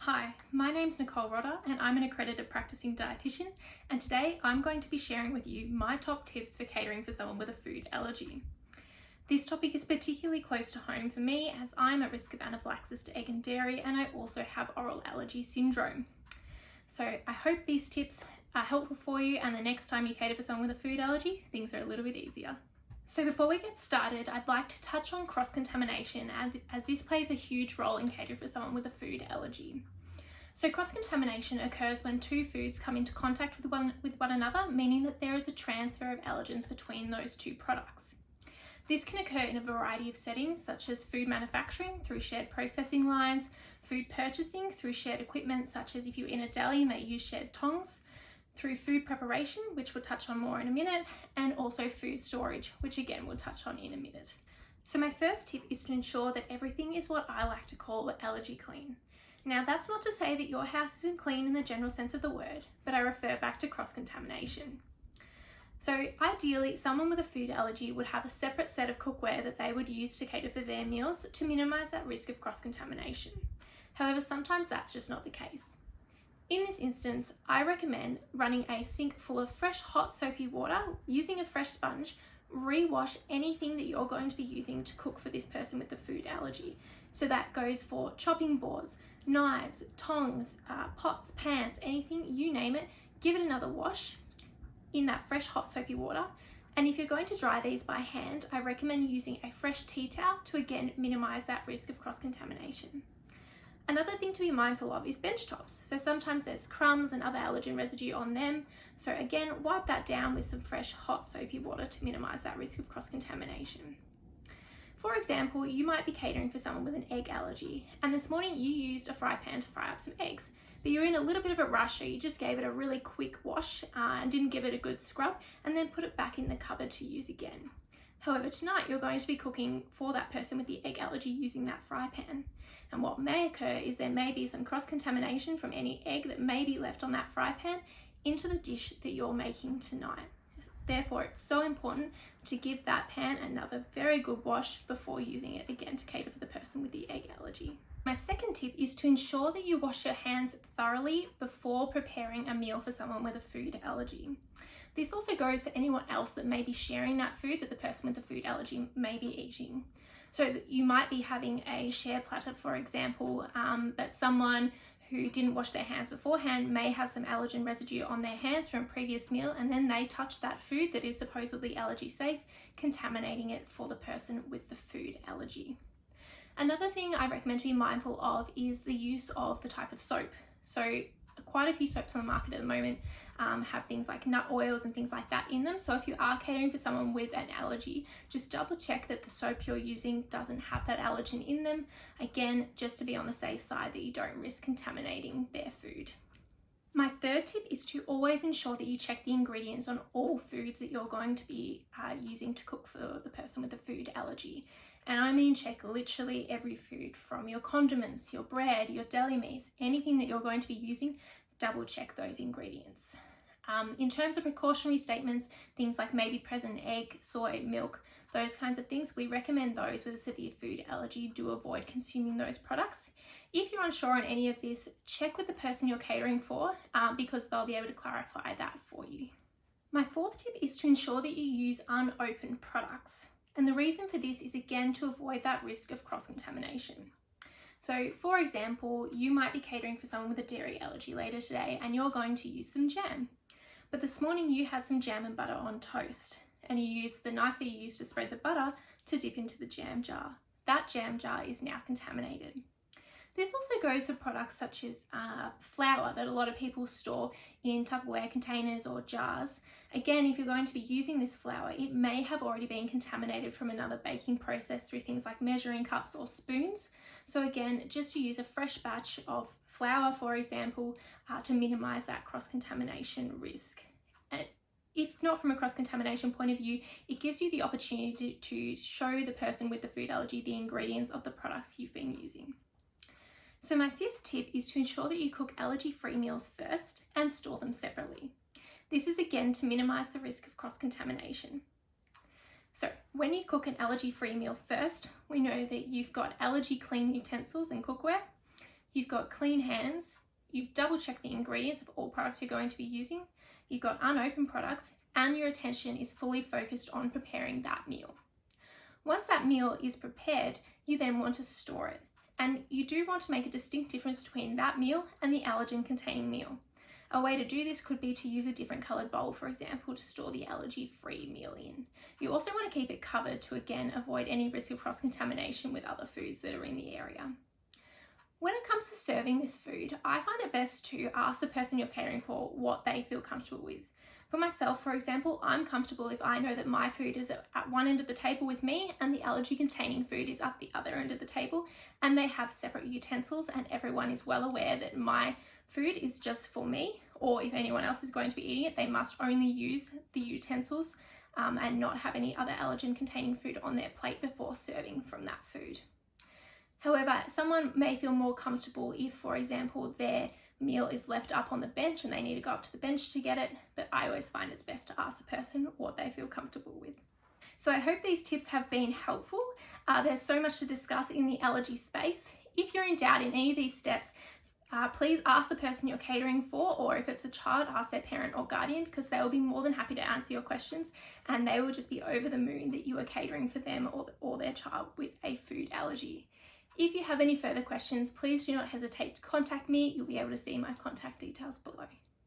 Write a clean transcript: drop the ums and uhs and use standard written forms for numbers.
Hi, my name's Nicole Rodder and I'm an accredited practicing dietitian, and today I'm going to be sharing with you my top tips for catering for someone with a food allergy. This topic is particularly close to home for me as I'm at risk of anaphylaxis to egg and dairy, and I also have oral allergy syndrome. So I hope these tips are helpful for you, and the next time you cater for someone with a food allergy, things are a little bit easier. So before we get started, I'd like to touch on cross-contamination as this plays a huge role in catering for someone with a food allergy. So cross-contamination occurs when two foods come into contact with one another, meaning that there is a transfer of allergens between those two products. This can occur in a variety of settings, such as food manufacturing through shared processing lines, food purchasing through shared equipment, such as if you're in a deli and they use shared tongs, through food preparation, which we'll touch on more in a minute, and also food storage, which again we'll touch on in a minute. So my first tip is to ensure that everything is what I like to call allergy clean. Now that's not to say that your house isn't clean in the general sense of the word, but I refer back to cross-contamination. So ideally, someone with a food allergy would have a separate set of cookware that they would use to cater for their meals to minimise that risk of cross-contamination. However, sometimes that's just not the case. In this instance, I recommend running a sink full of fresh hot soapy water, using a fresh sponge, rewash anything that you're going to be using to cook for this person with the food allergy. So that goes for chopping boards, knives, tongs, pots, pans, anything, you name it, give it another wash in that fresh hot soapy water. And if you're going to dry these by hand, I recommend using a fresh tea towel to again minimise that risk of cross-contamination. Another thing to be mindful of is bench tops. So sometimes there's crumbs and other allergen residue on them. So again, wipe that down with some fresh hot soapy water to minimise that risk of cross-contamination. For example, you might be catering for someone with an egg allergy, and this morning you used a fry pan to fry up some eggs, but you're in a little bit of a rush, so you just gave it a really quick wash and didn't give it a good scrub, and then put it back in the cupboard to use again. However, tonight you're going to be cooking for that person with the egg allergy using that fry pan. And what may occur is there may be some cross-contamination from any egg that may be left on that fry pan into the dish that you're making tonight. Therefore, it's so important to give that pan another very good wash before using it again to cater for the person with the egg allergy. My second tip is to ensure that you wash your hands thoroughly before preparing a meal for someone with a food allergy. This also goes for anyone else that may be sharing that food that the person with the food allergy may be eating. So you might be having a share platter, for example, but someone who didn't wash their hands beforehand may have some allergen residue on their hands from a previous meal, and then they touch that food that is supposedly allergy safe, contaminating it for the person with the food allergy. Another thing I recommend to be mindful of is the use of the type of soap. So quite a few soaps on the market at the moment have things like nut oils and things like that in them. So if you are catering for someone with an allergy, just double check that the soap you're using doesn't have that allergen in them. Again, just to be on the safe side that you don't risk contaminating their food. My third tip is to always ensure that you check the ingredients on all foods that you're going to be using to cook for the person with a food allergy. And I mean check literally every food, from your condiments, your bread, your deli meats, anything that you're going to be using, double check those ingredients. In terms of precautionary statements, things like maybe present egg, soy, milk, those kinds of things, we recommend those with a severe food allergy do avoid consuming those products. If you're unsure on any of this, check with the person you're catering for because they'll be able to clarify that for you. My fourth tip is to ensure that you use unopened products. And the reason for this is again to avoid that risk of cross-contamination. So for example, you might be catering for someone with a dairy allergy later today and you're going to use some jam. But this morning you had some jam and butter on toast and you used the knife that you used to spread the butter to dip into the jam jar. That jam jar is now contaminated. This also goes for products such as flour that a lot of people store in Tupperware containers or jars. Again, if you're going to be using this flour, it may have already been contaminated from another baking process through things like measuring cups or spoons. So again, just to use a fresh batch of flour, for example, to minimise that cross-contamination risk. If not from a cross-contamination point of view, it gives you the opportunity to show the person with the food allergy the ingredients of the products you've been using. So my fifth tip is to ensure that you cook allergy-free meals first and store them separately. This is again to minimise the risk of cross-contamination. So when you cook an allergy-free meal first, we know that you've got allergy-clean utensils and cookware. you've got clean hands, you've double checked the ingredients of all products you're going to be using, you've got unopened products, and your attention is fully focused on preparing that meal. Once that meal is prepared, you then want to store it. And you do want to make a distinct difference between that meal and the allergen-containing meal. A way to do this could be to use a different coloured bowl, for example, to store the allergy-free meal in. You also want to keep it covered to, again, avoid any risk of cross-contamination with other foods that are in the area. When it comes to serving this food, I find it best to ask the person you're catering for what they feel comfortable with. For myself, for example, I'm comfortable if I know that my food is at one end of the table with me and the allergy-containing food is at the other end of the table, and they have separate utensils and everyone is well aware that my food is just for me, or if anyone else is going to be eating it, they must only use the utensils and not have any other allergen-containing food on their plate before serving from that food. However, someone may feel more comfortable if, for example, their meal is left up on the bench and they need to go up to the bench to get it, but I always find it's best to ask the person what they feel comfortable with. So I hope these tips have been helpful. There's so much to discuss in the allergy space. If you're in doubt in any of these steps, please ask the person you're catering for, or if it's a child, ask their parent or guardian, because they will be more than happy to answer your questions, and they will just be over the moon that you are catering for them or their child with a food allergy. If you have any further questions, please do not hesitate to contact me. You'll be able to see my contact details below.